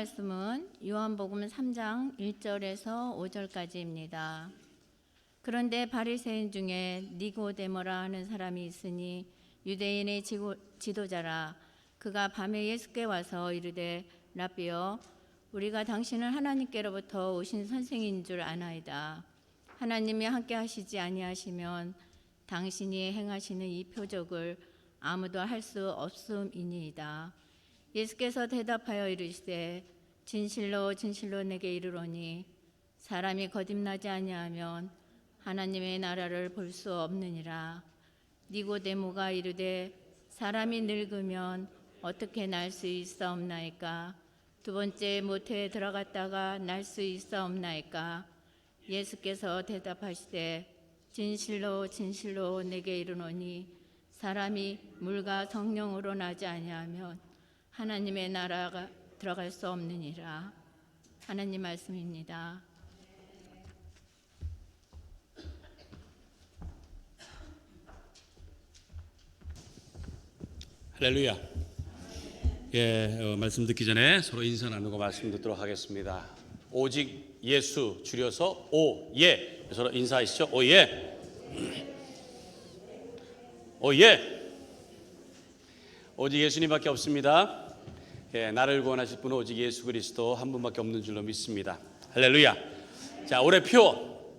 말씀은 요한복음 3장 1절에서 5절까지입니다. 그런데 바리새인 중에 니고데모라 하는 사람이 있으니 유대인의 지도자라. 그가 밤에 예수께 와서 이르되 라삐여, 우리가 당신은 하나님께로부터 오신 선생인 줄 아나이다. 하나님이 함께 하시지 아니하시면 당신이 행하시는 이 표적을 아무도 할 수 없음이니이다. 예수께서 대답하여 이르시되 진실로 진실로 내게 이르노니 사람이 거듭나지 아니하면 하나님의 나라를 볼 수 없느니라. 니고데모가 이르되 사람이 늙으면 어떻게 날 수 있사옵나이까? 두 번째 모태에 들어갔다가 날 수 있사옵나이까? 예수께서 대답하시되 진실로 진실로 내게 이르노니 사람이 물과 성령으로 나지 아니하면 하나님의 나라가 들어갈 수 없느니라. 하나님 말씀입니다. 할렐루야. 말씀 듣기 전에 서로 인사 나누고 말씀 듣도록 하겠습니다. 오직 예수 줄여서 오예. 서로 인사하시죠. 오예. 오예. 오직 예수님밖에 없습니다. 나를 구원하실 분은 오직 예수 그리스도 한 분밖에 없는 줄로 믿습니다. 할렐루야. 자, 올해 표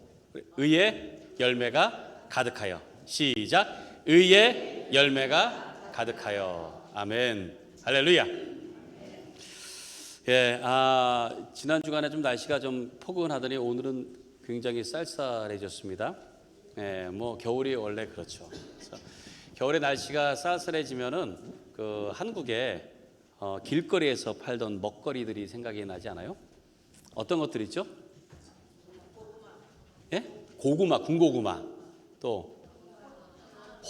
의의 열매가 가득하여. 시작. 의의 열매가 가득하여. 아멘. 할렐루야. 지난 주간에 좀 날씨가 좀 포근하더니 오늘은 굉장히 쌀쌀해졌습니다. 겨울이 원래 그렇죠. 그래서 겨울에 날씨가 쌀쌀해지면은 그 한국에 길거리에서 팔던 먹거리들이 생각이 나지 않아요? 어떤 것들 있죠? 고구마, 군고구마, 또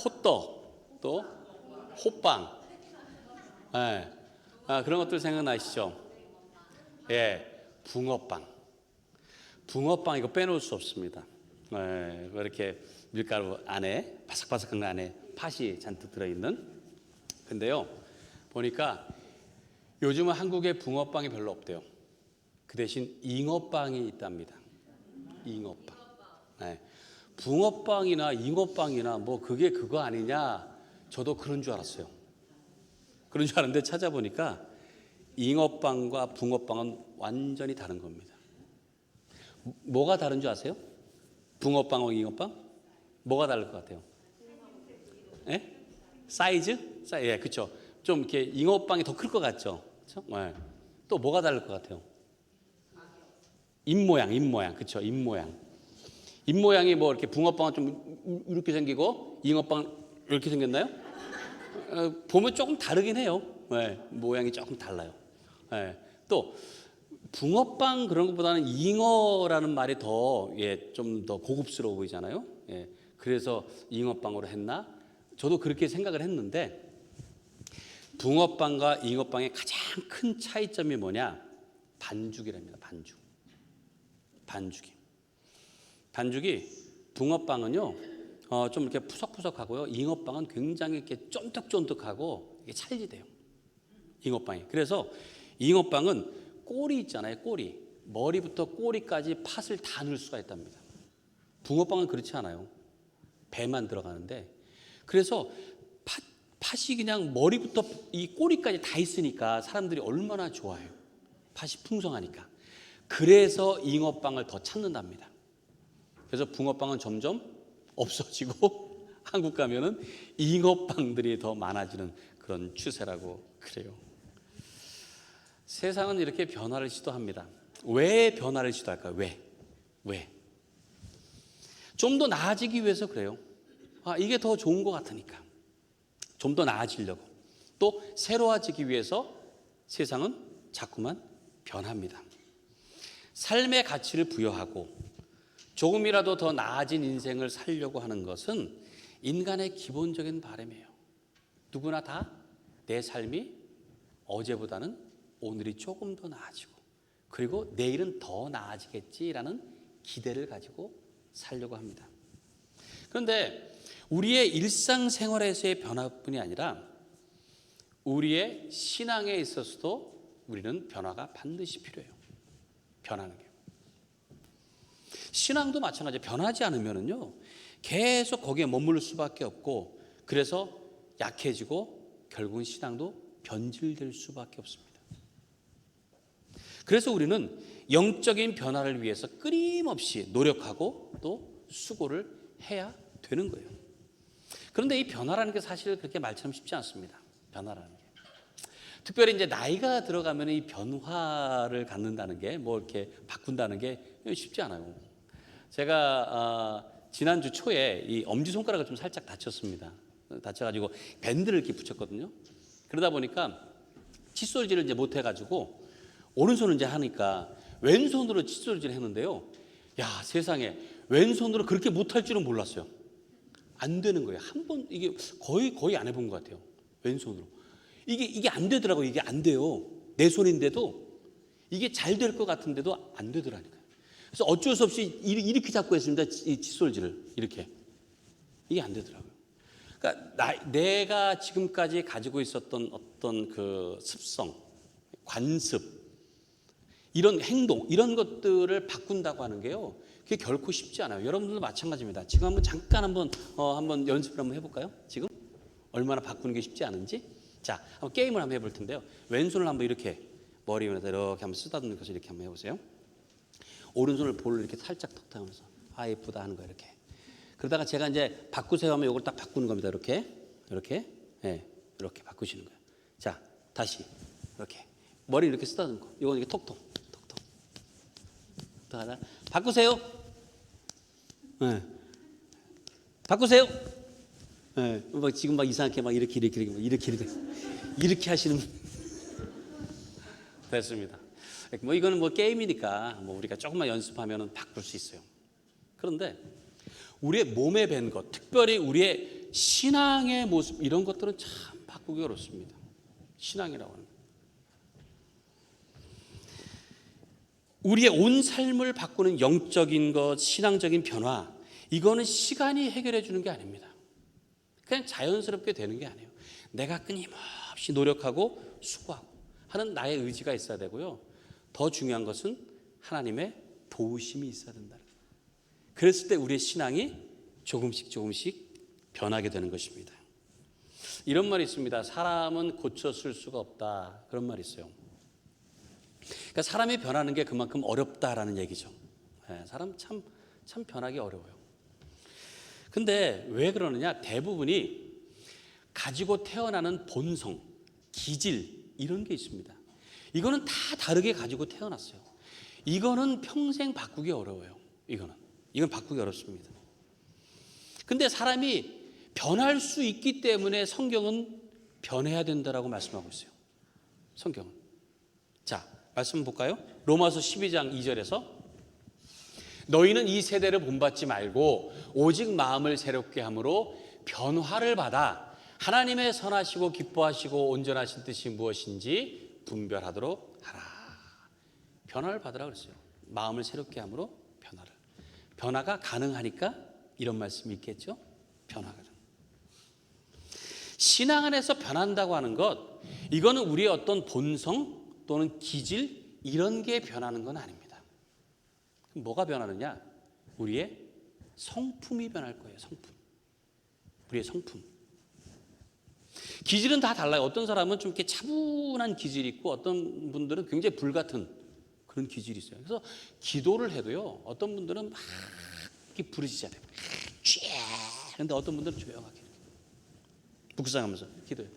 호떡, 또 호빵, 그런 것들 생각나시죠? 붕어빵. 붕어빵 이거 빼놓을 수 없습니다. 이렇게 밀가루 안에 바삭바삭한 거 안에 팥이 잔뜩 들어있는. 근데요, 보니까 요즘은 한국에 붕어빵이 별로 없대요. 그 대신 잉어빵이 있답니다. 잉어빵. 붕어빵이나 잉어빵이나 뭐 그게 그거 아니냐, 저도 그런 줄 알았어요. 그런 줄 알았는데 찾아보니까 잉어빵과 붕어빵은 완전히 다른 겁니다. 뭐가 다른 줄 아세요? 붕어빵하고 잉어빵? 뭐가 다를 것 같아요? 사이즈? 그렇죠. 좀 이렇게 잉어빵이 더 클 것 같죠. 그렇죠? 또 뭐가 다를 것 같아요? 입모양, 그렇죠. 입모양이 뭐 이렇게 붕어빵은 좀 이렇게 생기고 잉어빵 이렇게 생겼나요? 보면 조금 다르긴 해요. 모양이 조금 달라요. 또 붕어빵 그런 것보다는 잉어라는 말이 좀 더 고급스러워 보이잖아요. 그래서 잉어빵으로 했나? 저도 그렇게 생각을 했는데, 붕어빵과 잉어빵의 가장 큰 차이점이 뭐냐? 반죽이랍니다. 반죽이 붕어빵은요 좀 이렇게 푸석푸석하고요, 잉어빵은 굉장히 이렇게 쫀득쫀득하고 이게 찰지돼요. 잉어빵이. 그래서 잉어빵은 꼬리 있잖아요. 꼬리. 머리부터 꼬리까지 팥을 다 넣을 수가 있답니다. 붕어빵은 그렇지 않아요. 배만 들어가는데, 그래서 팥이 그냥 머리부터 이 꼬리까지 다 있으니까 사람들이 얼마나 좋아해요. 팥이 풍성하니까. 그래서 잉어빵을 더 찾는답니다. 그래서 붕어빵은 점점 없어지고 한국 가면은 잉어빵들이 더 많아지는 그런 추세라고 그래요. 세상은 이렇게 변화를 시도합니다. 왜 변화를 시도할까요? 왜? 좀 더 나아지기 위해서 그래요. 이게 더 좋은 것 같으니까. 좀 더 나아지려고. 또 새로워지기 위해서 세상은 자꾸만 변합니다. 삶의 가치를 부여하고 조금이라도 더 나아진 인생을 살려고 하는 것은 인간의 기본적인 바람이에요. 누구나 다 내 삶이 어제보다는 오늘이 조금 더 나아지고, 그리고 내일은 더 나아지겠지라는 기대를 가지고 살려고 합니다. 그런데 우리의 일상생활에서의 변화뿐이 아니라 우리의 신앙에 있어서도 우리는 변화가 반드시 필요해요. 변하는 게. 신앙도 마찬가지예요. 변하지 않으면은요, 계속 거기에 머무를 수밖에 없고, 그래서 약해지고 결국은 신앙도 변질될 수밖에 없습니다. 그래서 우리는 영적인 변화를 위해서 끊임없이 노력하고 또 수고를 해야 되는 거예요. 그런데 이 변화라는 게 사실 그렇게 말처럼 쉽지 않습니다. 변화라는 게. 특별히 이제 나이가 들어가면 이 변화를 갖는다는 게, 뭐 이렇게 바꾼다는 게 쉽지 않아요. 제가 지난주 초에 이 엄지손가락을 좀 살짝 다쳤습니다. 다쳐가지고 밴드를 이렇게 붙였거든요. 그러다 보니까 칫솔질을 이제 못 해가지고 오른손을 이제 하니까 왼손으로 칫솔질을 했는데요. 야, 세상에 왼손으로 그렇게 못할 줄은 몰랐어요. 안 되는 거예요. 한 번 이게 거의 안 해본 것 같아요. 왼손으로 이게 안 되더라고요. 이게 안 돼요. 내 손인데도 이게 잘 될 것 같은데도 안 되더라니까요. 그래서 어쩔 수 없이 이렇게 잡고 했습니다. 이 칫솔질을 이렇게. 이게 안 되더라고요. 그러니까 내가 지금까지 가지고 있었던 어떤 그 습성, 관습, 이런 행동, 이런 것들을 바꾼다고 하는 게요, 그게 결코 쉽지 않아요. 여러분들도 마찬가지입니다. 지금 한번 연습을 한번 해볼까요? 지금 얼마나 바꾸는 게 쉽지 않은지. 자, 한번 게임을 한번 해볼 텐데요. 왼손을 한번 이렇게 머리 위에다 이렇게 한번 쓰다듬는 것을 이렇게 한번 해보세요. 오른손을 볼을 이렇게 살짝 턱하면서 아 예쁘다 하는 거예요. 이렇게. 그러다가 제가 이제 바꾸세요 하면 이걸 딱 바꾸는 겁니다. 이렇게 이렇게 바꾸시는 거예요. 자, 다시 이렇게 머리 이렇게 쓰다듬고, 이건 이렇게 톡톡 하다 바꾸세요. 네. 바꾸세요. 네. 막 지금 막 이상하게 막 이렇게 하시는 됐습니다. 뭐 이거는 뭐 게임이니까 뭐 우리가 조금만 연습하면은 바꿀 수 있어요. 그런데 우리의 몸에 밴 것, 특별히 우리의 신앙의 모습, 이런 것들은 참 바꾸기 어렵습니다. 신앙이라고 하는 것. 우리의 온 삶을 바꾸는 영적인 것, 신앙적인 변화, 이거는 시간이 해결해 주는 게 아닙니다. 그냥 자연스럽게 되는 게 아니에요. 내가 끊임없이 노력하고 수고하고 하는 나의 의지가 있어야 되고요. 더 중요한 것은 하나님의 도우심이 있어야 된다. 그랬을 때 우리의 신앙이 조금씩 변하게 되는 것입니다. 이런 말이 있습니다. 사람은 고쳐 쓸 수가 없다. 그런 말이 있어요. 그러니까 사람이 변하는 게 그만큼 어렵다라는 얘기죠. 사람 참 변하기 어려워요. 근데 왜 그러느냐? 대부분이 가지고 태어나는 본성, 기질, 이런 게 있습니다. 이거는 다 다르게 가지고 태어났어요. 이거는 평생 바꾸기 어려워요. 이건 바꾸기 어렵습니다. 근데 사람이 변할 수 있기 때문에 성경은 변해야 된다라고 말씀하고 있어요. 성경은. 자, 말씀 볼까요? 로마서 12장 2절에서 너희는 이 세대를 본받지 말고 오직 마음을 새롭게 함으로 변화를 받아 하나님의 선하시고 기뻐하시고 온전하신 뜻이 무엇인지 분별하도록 하라. 변화를 받으라 그랬어요. 마음을 새롭게 함으로 변화가 가능하니까 이런 말씀이 있겠죠. 변화가. 신앙 안에서 변한다고 하는 것, 이거는 우리의 어떤 본성 또는 기질, 이런 게 변하는 건 아닙니다. 뭐가 변하느냐? 우리의 성품이 변할 거예요. 우리의 성품. 기질은 다 달라요. 어떤 사람은 좀 이렇게 차분한 기질이 있고 어떤 분들은 굉장히 불같은 그런 기질이 있어요. 그래서 기도를 해도요, 어떤 분들은 막 이렇게 부르짖잖아요. 그런데 어떤 분들은 조용하게 묵상하면서 기도해요.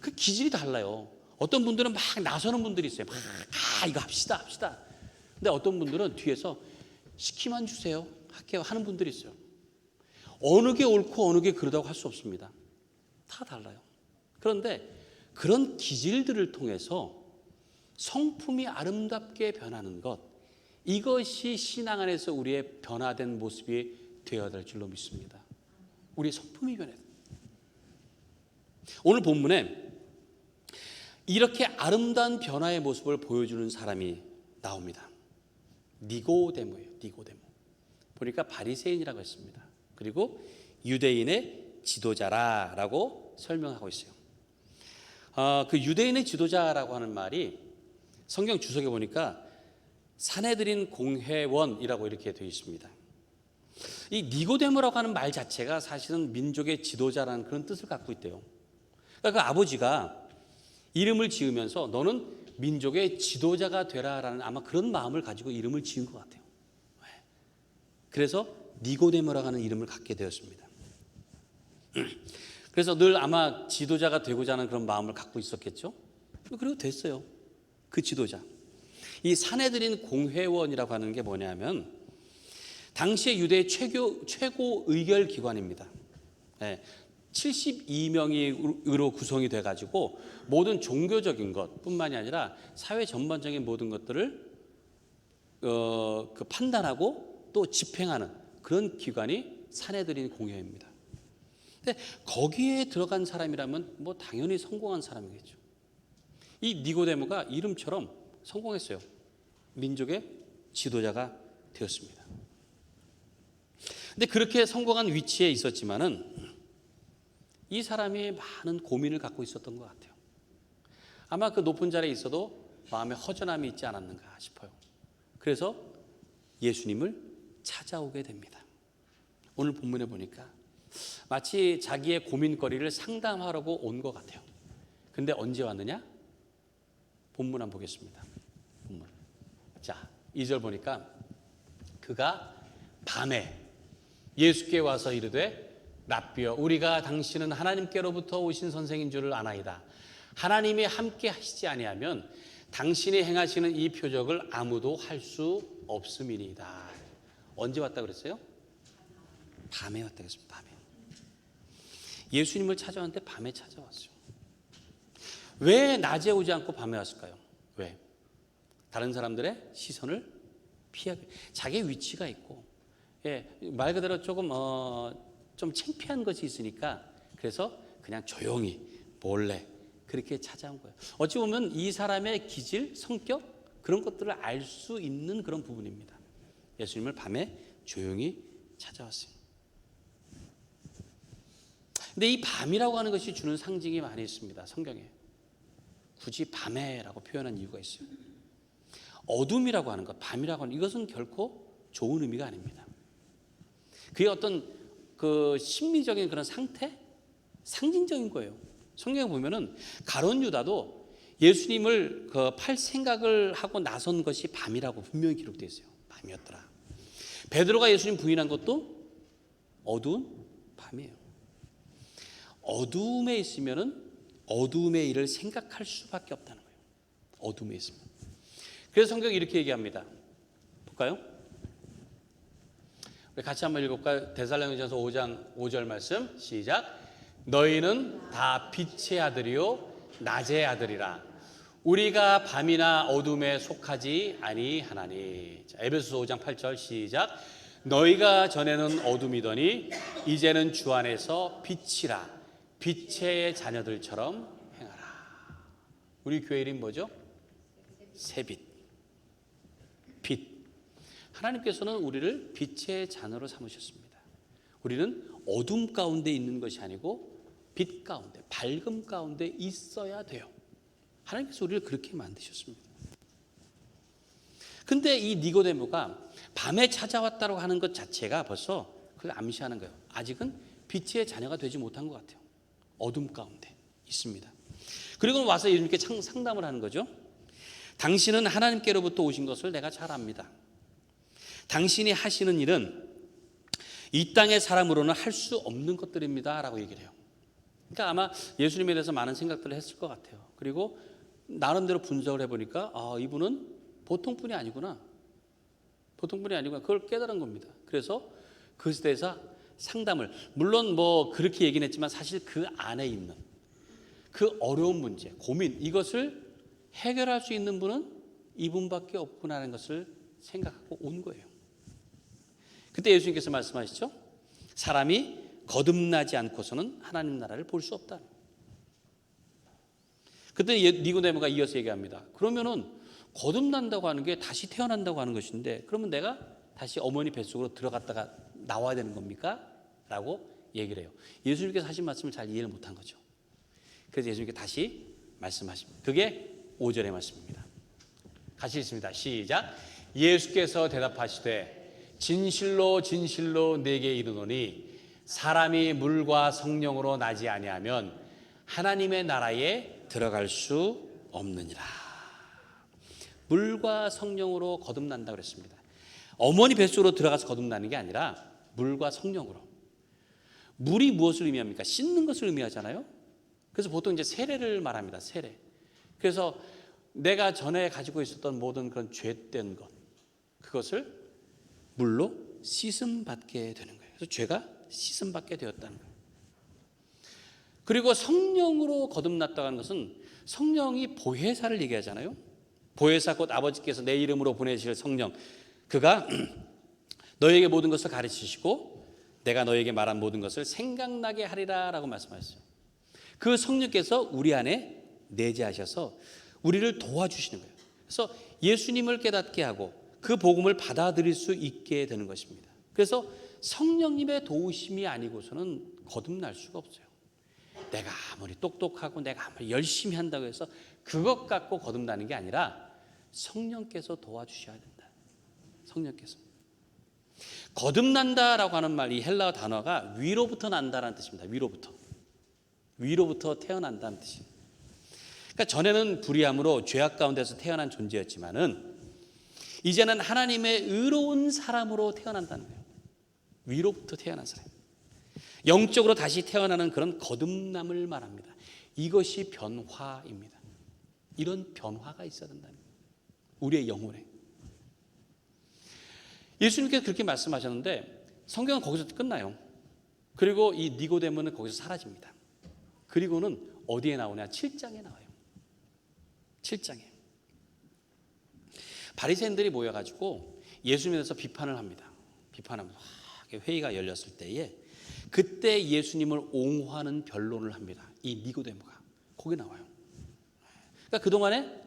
그 기질이 달라요. 어떤 분들은 막 나서는 분들이 있어요. 이거 합시다. 근데 어떤 분들은 뒤에서 시키만 주세요. 할게요 하는 분들이 있어요. 어느 게 옳고 어느 게 그러다고 할 수 없습니다. 다 달라요. 그런데 그런 기질들을 통해서 성품이 아름답게 변하는 것, 이것이 신앙 안에서 우리의 변화된 모습이 되어야 될 줄로 믿습니다. 우리의 성품이 변해야 돼요. 오늘 본문에 이렇게 아름다운 변화의 모습을 보여주는 사람이 나옵니다. 니고데모예요. 니고데모. 보니까 바리새인이라고 했습니다. 그리고 유대인의 지도자라고 설명하고 있어요. 그 유대인의 지도자라고 하는 말이 성경 주석에 보니까 사내들인 공회원이라고 이렇게 되어 있습니다. 이 니고데모라고 하는 말 자체가 사실은 민족의 지도자라는 그런 뜻을 갖고 있대요. 그러니까 그 아버지가 이름을 지으면서 너는 민족의 지도자가 되라라는 아마 그런 마음을 가지고 이름을 지은 것 같아요. 그래서 니고데모라고 하는 이름을 갖게 되었습니다. 그래서 늘 아마 지도자가 되고자 하는 그런 마음을 갖고 있었겠죠. 그리고 됐어요. 그 지도자. 이 사내들인 공회원이라고 하는 게 뭐냐면 당시의 유대의 최고 의결 기관입니다. 72명으로 구성이 돼가지고 모든 종교적인 것뿐만이 아니라 사회 전반적인 모든 것들을 그 판단하고 또 집행하는 그런 기관이 사내들인 공회입니다. 근데 거기에 들어간 사람이라면 뭐 당연히 성공한 사람이겠죠. 이 니고데모가 이름처럼 성공했어요. 민족의 지도자가 되었습니다. 근데 그렇게 성공한 위치에 있었지만은 이 사람이 많은 고민을 갖고 있었던 것 같아요. 아마 그 높은 자리에 있어도 마음에 허전함이 있지 않았는가 싶어요. 그래서 예수님을 찾아오게 됩니다. 오늘 본문에 보니까 마치 자기의 고민거리를 상담하려고 온 것 같아요. 근데 언제 왔느냐? 본문 한번 보겠습니다. 본문. 자, 2절 보니까 그가 밤에 예수께 와서 이르되 랍비여 우리가 당신은 하나님께로부터 오신 선생인 줄을 아나이다. 하나님이 함께 하시지 아니하면 당신이 행하시는 이 표적을 아무도 할 수 없음이니이다. 언제 왔다 그랬어요? 밤에 왔다 그랬습니다. 밤에. 예수님을 찾아왔는데 밤에 찾아왔어요. 왜 낮에 오지 않고 밤에 왔을까요? 왜? 다른 사람들의 시선을 피하기. 자기의 위치가 있고, 말 그대로 조금 좀 창피한 것이 있으니까 그래서 그냥 조용히 몰래 그렇게 찾아온 거예요. 어찌 보면 이 사람의 기질, 성격 그런 것들을 알 수 있는 그런 부분입니다. 예수님을 밤에 조용히 찾아왔어요. 근데 이 밤이라고 하는 것이 주는 상징이 많이 있습니다. 성경에. 굳이 밤에라고 표현한 이유가 있어요. 어둠이라고 하는 것, 밤이라고 하는 이것은 결코 좋은 의미가 아닙니다. 그게 어떤 그 심리적인 그런 상태, 상징적인 거예요. 성경에 보면은 가룟 유다도 예수님을 팔 생각을 하고 나선 것이 밤이라고 분명히 기록되어 있어요. 밤이었더라. 베드로가 예수님 부인한 것도 어두운 밤이에요. 어둠에 있으면은 어둠의 일을 생각할 수밖에 없다는 거예요. 어둠에 있으면. 그래서 성경이 이렇게 얘기합니다. 볼까요? 우리 같이 한번 읽어볼까요? 데살로니가전서 5장 5절 말씀 시작. 너희는 다 빛의 아들이요 낮의 아들이라. 우리가 밤이나 어둠에 속하지 아니하나니. 자, 에베소서 5장 8절 시작. 너희가 전에는 어둠이더니 이제는 주 안에서 빛이라. 빛의 자녀들처럼 행하라. 우리 교회 이름 뭐죠? 새빛. 빛. 하나님께서는 우리를 빛의 자녀로 삼으셨습니다. 우리는 어둠 가운데 있는 것이 아니고 빛 가운데, 밝음 가운데 있어야 돼요. 하나님께서 우리를 그렇게 만드셨습니다. 근데 이 니고데모가 밤에 찾아왔다고 하는 것 자체가 벌써 그걸 암시하는 거예요. 아직은 빛의 자녀가 되지 못한 것 같아요. 어둠 가운데 있습니다. 그리고 와서 예수님께 상담을 하는 거죠. 당신은 하나님께로부터 오신 것을 내가 잘 압니다. 당신이 하시는 일은 이 땅의 사람으로는 할 수 없는 것들입니다 라고 얘기를 해요. 그러니까 아마 예수님에 대해서 많은 생각들을 했을 것 같아요. 그리고 나름대로 분석을 해보니까 이분은 보통 분이 아니구나. 보통 분이 아니구나. 그걸 깨달은 겁니다. 그래서 그것에 대해서 상담을, 물론 뭐 그렇게 얘기는 했지만 사실 그 안에 있는 그 어려운 문제, 고민, 이것을 해결할 수 있는 분은 이분밖에 없구나라는 것을 생각하고 온 거예요. 그때 예수님께서 말씀하시죠. 사람이 거듭나지 않고서는 하나님 나라를 볼 수 없다. 그때 니고데모가 이어서 얘기합니다. 그러면은 거듭난다고 하는 게 다시 태어난다고 하는 것인데 그러면 내가 다시 어머니 뱃속으로 들어갔다가 나와야 되는 겁니까? 라고 얘기를 해요. 예수님께서 하신 말씀을 잘 이해를 못한 거죠. 그래서 예수님께 다시 말씀하십니다. 그게 5절의 말씀입니다. 같이 읽습니다. 시작. 예수께서 대답하시되 진실로 진실로 내게 이르노니 사람이 물과 성령으로 나지 아니하면 하나님의 나라에 들어갈 수 없느니라. 물과 성령으로 거듭난다 그랬습니다. 어머니 뱃속으로 들어가서 거듭나는 게 아니라 물과 성령으로. 물이 무엇을 의미합니까? 씻는 것을 의미하잖아요. 그래서 보통 이제 세례를 말합니다. 세례. 그래서 내가 전에 가지고 있었던 모든 그런 죄된 것, 그것을 물로 씻음 받게 되는 거예요. 그래서 죄가 씻음 받게 되었다는 거예요. 그리고 성령으로 거듭났다고 하는 것은 성령이 보혜사를 얘기하잖아요. 보혜사 곧 아버지께서 내 이름으로 보내실 성령, 그가 너에게 모든 것을 가르치시고 내가 너에게 말한 모든 것을 생각나게 하리라 라고 말씀하셨어요. 그 성령께서 우리 안에 내재하셔서 우리를 도와주시는 거예요. 그래서 예수님을 깨닫게 하고 그 복음을 받아들일 수 있게 되는 것입니다. 그래서 성령님의 도우심이 아니고서는 거듭날 수가 없어요. 내가 아무리 똑똑하고 내가 아무리 열심히 한다고 해서 그것 갖고 거듭나는 게 아니라 성령께서 도와주셔야 된다. 성령께서. 거듭난다라고 하는 말, 이 헬라어 단어가 위로부터 난다라는 뜻입니다. 위로부터 태어난다는 뜻이에요. 그러니까 전에는 불의함으로 죄악 가운데서 태어난 존재였지만은 이제는 하나님의 의로운 사람으로 태어난다는 거예요. 위로부터 태어난 사람. 영적으로 다시 태어나는 그런 거듭남을 말합니다. 이것이 변화입니다. 이런 변화가 있어야 된다는 거예요. 우리의 영혼에. 예수님께서 그렇게 말씀하셨는데 성경은 거기서 끝나요. 그리고 이 니고데모는 거기서 사라집니다. 그리고는 어디에 나오냐? 7장에 나와요. 7장에. 바리새인들이 모여가지고 예수님에 대해서 비판을 합니다. 비판하면서 회의가 열렸을 때에 그때 예수님을 옹호하는 변론을 합니다. 이 니고데모가 거기 나와요. 그러니까 그동안에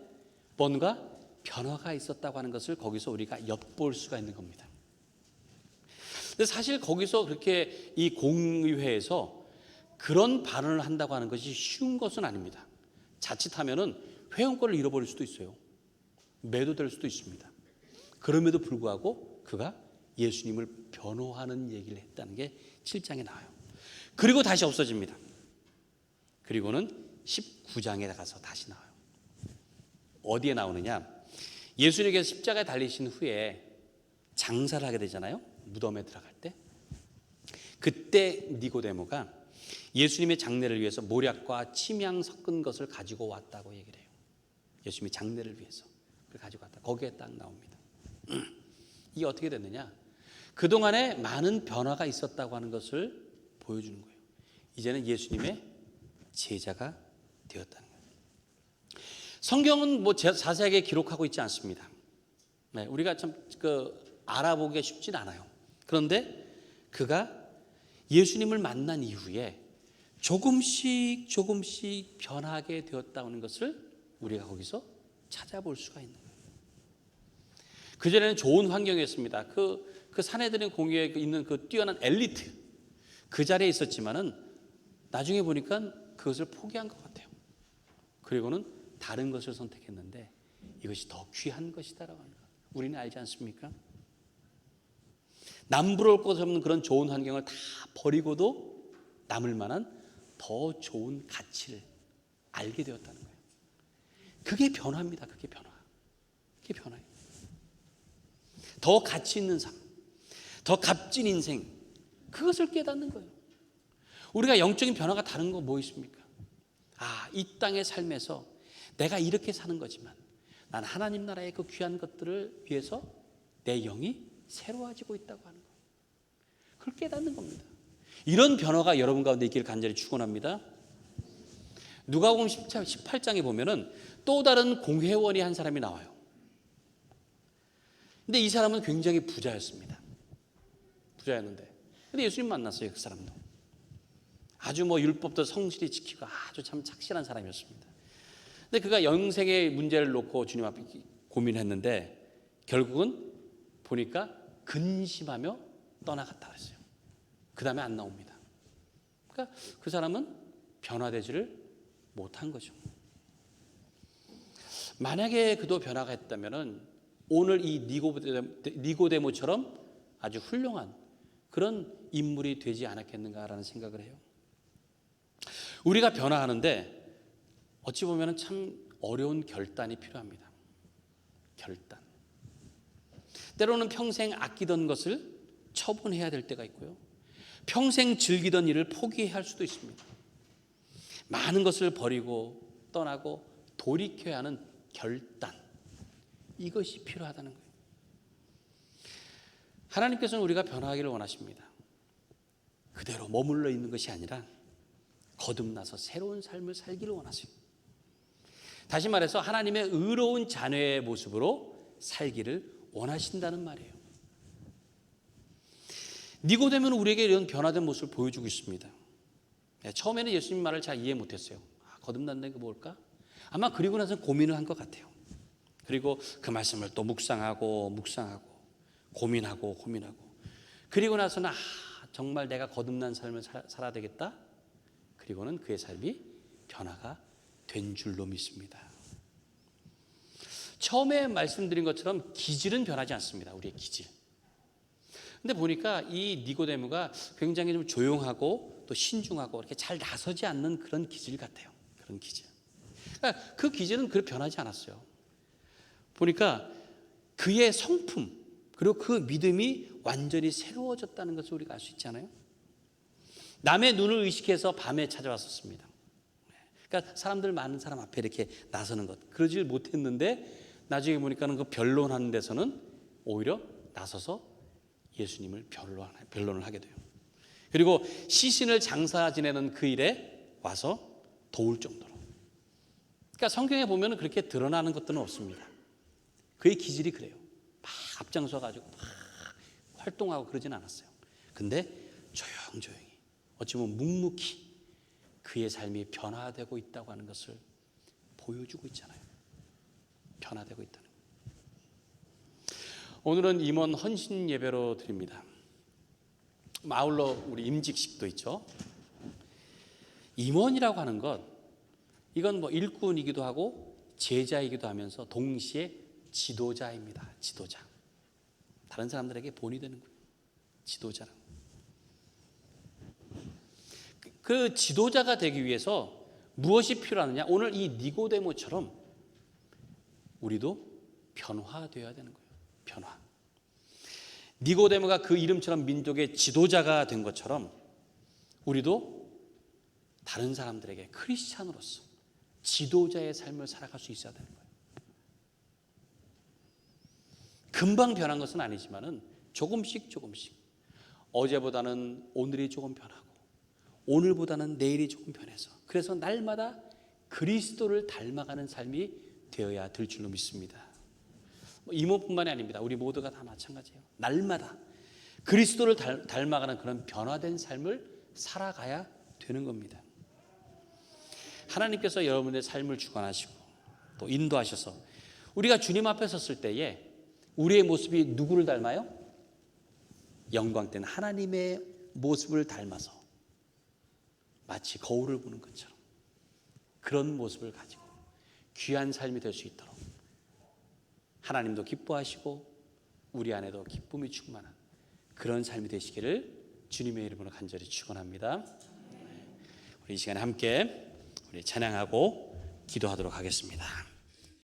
뭔가 변화가 있었다고 하는 것을 거기서 우리가 엿볼 수가 있는 겁니다. 근데 사실 거기서 그렇게 이 공의회에서 그런 발언을 한다고 하는 것이 쉬운 것은 아닙니다. 자칫하면은 회원권을 잃어버릴 수도 있어요. 매도될 수도 있습니다. 그럼에도 불구하고 그가 예수님을 변호하는 얘기를 했다는 게 7장에 나와요. 그리고 다시 없어집니다. 그리고는 19장에 가서 다시 나와요. 어디에 나오느냐? 예수님께서 십자가에 달리신 후에 장사를 하게 되잖아요. 무덤에 들어갈 때. 그때 니고데모가 예수님의 장례를 위해서 모략과 침향 섞은 것을 가지고 왔다고 얘기를 해요. 예수님의 장례를 위해서 그걸 가지고 왔다. 거기에 딱 나옵니다. 이게 어떻게 됐느냐? 그동안에 많은 변화가 있었다고 하는 것을 보여주는 거예요. 이제는 예수님의 제자가 되었다는 거예요. 성경은 뭐 자세하게 기록하고 있지 않습니다. 네, 우리가 참 알아보기가 쉽진 않아요. 그런데 그가 예수님을 만난 이후에 조금씩 변하게 되었다는 것을 우리가 거기서 찾아볼 수가 있는 거예요. 그전에는 좋은 환경이었습니다. 그 사내들인 공유에 있는 그 뛰어난 엘리트 그 자리에 있었지만은 나중에 보니까 그것을 포기한 것 같아요. 그리고는 다른 것을 선택했는데 이것이 더 귀한 것이다라고 하는 것. 우리는 알지 않습니까? 남부러울 것 없는 그런 좋은 환경을 다 버리고도 남을 만한 더 좋은 가치를 알게 되었다는 거예요. 그게 변화입니다. 그게 변화예요. 더 가치 있는 삶, 더 값진 인생, 그것을 깨닫는 거예요. 우리가 영적인 변화가 다른 거 뭐 있습니까? 이 땅의 삶에서 내가 이렇게 사는 거지만 난 하나님 나라의 그 귀한 것들을 위해서 내 영이 새로워지고 있다고 하는 거예요. 그걸 깨닫는 겁니다. 이런 변화가 여러분 가운데 있기를 간절히 축원합니다. 누가복음 18장에 보면은 또 다른 공회원이 한 사람이 나와요. 근데 이 사람은 굉장히 부자였습니다. 부자였는데 근데 예수님 만났어요. 그 사람도 아주 율법도 성실히 지키고 아주 참 착실한 사람이었습니다. 근데 그가 영생의 문제를 놓고 주님 앞에 고민했는데 결국은 보니까 근심하며 떠나갔다 그랬어요. 그 다음에 안 나옵니다. 그러니까 그 사람은 변화되지를 못한 거죠. 만약에 그도 변화가 했다면은 오늘 이 니고데모처럼 아주 훌륭한 그런 인물이 되지 않았겠는가라는 생각을 해요. 우리가 변화하는데 어찌 보면 참 어려운 결단이 필요합니다. 결단. 때로는 평생 아끼던 것을 처분해야 될 때가 있고요. 평생 즐기던 일을 포기해야 할 수도 있습니다. 많은 것을 버리고 떠나고 돌이켜야 하는 결단. 이것이 필요하다는 거예요. 하나님께서는 우리가 변화하기를 원하십니다. 그대로 머물러 있는 것이 아니라 거듭나서 새로운 삶을 살기를 원하세요. 다시 말해서 하나님의 의로운 자녀의 모습으로 살기를 원하신다는 말이에요. 니고데모는 우리에게 이런 변화된 모습을 보여주고 있습니다. 처음에는 예수님 말을 잘 이해 못했어요. 거듭난다는 게 뭘까? 아마 그리고 나서 고민을 한 것 같아요. 그리고 그 말씀을 또 묵상하고 고민하고 그리고 나서는 정말 내가 거듭난 삶을 살아야 되겠다. 그리고는 그의 삶이 변화가 된 줄로 믿습니다. 처음에 말씀드린 것처럼 기질은 변하지 않습니다. 우리의 기질. 근데 보니까 이 니고데모가 굉장히 좀 조용하고 또 신중하고 이렇게 잘 나서지 않는 그런 기질 같아요. 그런 기질. 그러니까 그 기질은 그렇게 변하지 않았어요. 보니까 그의 성품 그리고 그 믿음이 완전히 새로워졌다는 것을 우리가 알 수 있잖아요. 남의 눈을 의식해서 밤에 찾아왔었습니다. 그러니까 사람들 많은 사람 앞에 이렇게 나서는 것 그러질 못했는데 나중에 보니까는 그 변론하는 데서는 오히려 나서서 예수님을 변론을 하게 돼요. 그리고 시신을 장사 지내는 그 일에 와서 도울 정도로. 그러니까 성경에 보면 그렇게 드러나는 것들은 없습니다. 그의 기질이 그래요. 막 앞장서 가지고 막 활동하고 그러진 않았어요. 근데 조용조용히 어찌 보면 묵묵히 그의 삶이 변화되고 있다고 하는 것을 보여주고 있잖아요. 변화되고 있다는 거예요. 오늘은 임원 헌신 예배로 드립니다. 아울러 우리 임직식도 있죠. 임원이라고 하는 것 이건 뭐 일꾼이기도 하고 제자이기도 하면서 동시에 지도자입니다. 지도자. 다른 사람들에게 본이 되는 거예요. 지도자라. 그 지도자가 되기 위해서 무엇이 필요하느냐? 오늘 이 니고데모처럼 우리도 변화되어야 되는 거예요. 변화. 니고데모가 그 이름처럼 민족의 지도자가 된 것처럼 우리도 다른 사람들에게 크리스찬으로서 지도자의 삶을 살아갈 수 있어야 되는 거예요. 금방 변한 것은 아니지만은 조금씩 어제보다는 오늘이 조금 변하고 오늘보다는 내일이 조금 변해서 그래서 날마다 그리스도를 닮아가는 삶이 되어야 될 줄로 믿습니다. 이모뿐만이 아닙니다. 우리 모두가 다 마찬가지예요. 날마다 그리스도를 닮아가는 그런 변화된 삶을 살아가야 되는 겁니다. 하나님께서 여러분의 삶을 주관하시고 또 인도하셔서 우리가 주님 앞에 섰을 때에 우리의 모습이 누구를 닮아요? 영광된 하나님의 모습을 닮아서 마치 거울을 보는 것처럼 그런 모습을 가지고 귀한 삶이 될 수 있도록 하나님도 기뻐하시고 우리 안에도 기쁨이 충만한 그런 삶이 되시기를 주님의 이름으로 간절히 축원합니다. 우리 이 시간에 함께 우리 찬양하고 기도하도록 하겠습니다.